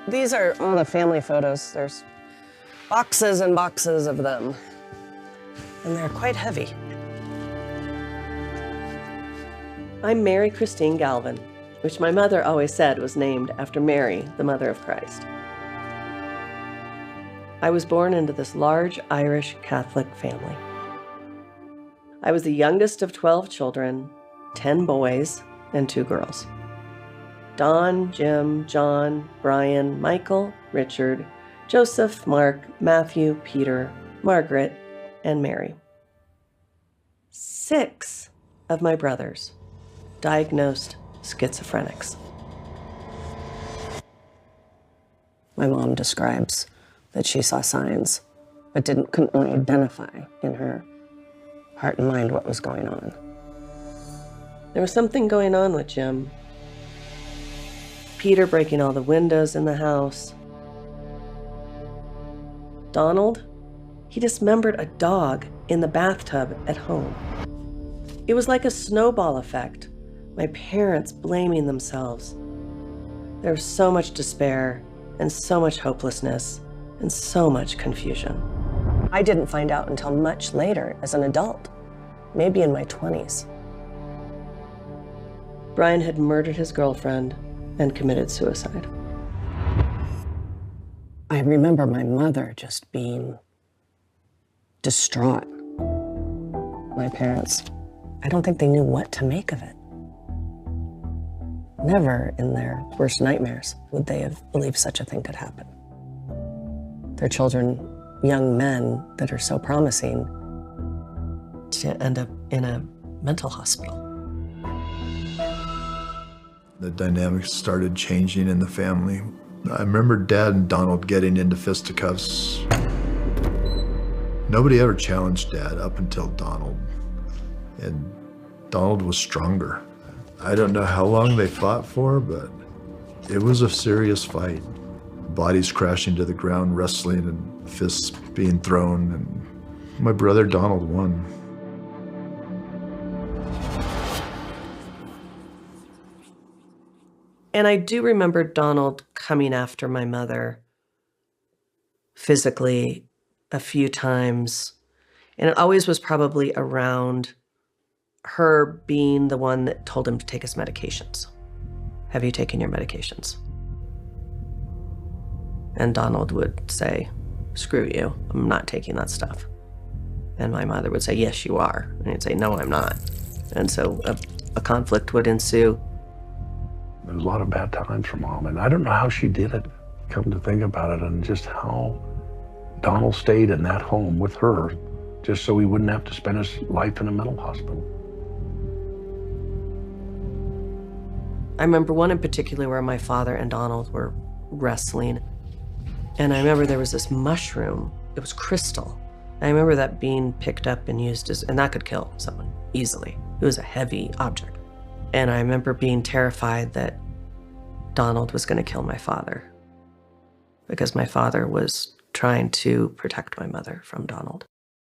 These are all the family photos. There's boxes and boxes of them, and they're quite heavy. I'm Mary Christine Galvin, which my mother always said was named after Mary, the mother of Christ. I was born into this large Irish Catholic family. I was the youngest of 12 children, 10 boys and 2 girls. Don, Jim, John, Brian, Michael, Richard, Joseph, Mark, Matthew, Peter, Margaret, and Mary. 6 of my brothers diagnosed schizophrenics. My mom describes that she saw signs, but couldn't really identify in her heart and mind what was going on. There was something going on with Jim. Peter breaking all the windows in the house. Donald, he dismembered a dog in the bathtub at home. It was like a snowball effect, my parents blaming themselves. There was so much despair and so much hopelessness and so much confusion. I didn't find out until much later as an adult, maybe in my 20s. Brian had murdered his girlfriend and committed suicide. I remember my mother just being distraught. My parents, I don't think they knew what to make of it. Never in their worst nightmares would they have believed such a thing could happen. Their children, young men that are so promising, to end up in a mental hospital. The dynamics started changing in the family. I remember Dad and Donald getting into fisticuffs. Nobody ever challenged Dad up until Donald. And Donald was stronger. I don't know how long they fought for, but it was a serious fight. Bodies crashing to the ground, wrestling, and fists being thrown, and my brother Donald won. And I do remember Donald coming after my mother physically a few times, and it always was probably around her being the one that told him to take his medications. Have you taken your medications? And Donald would say, screw you, I'm not taking that stuff. And my mother would say, yes, you are. And he'd say, no, I'm not. And so a conflict would ensue. There was a lot of bad times for Mom, and I don't know how she did it, come to think about it, and just how Donald stayed in that home with her just so he wouldn't have to spend his life in a mental hospital. I remember one in particular where my father and Donald were wrestling. And I remember there was this mushroom, it was crystal. I remember that being picked up and used and that could kill someone easily. It was a heavy object. And I remember being terrified that Donald was going to kill my father because my father was trying to protect my mother from Donald.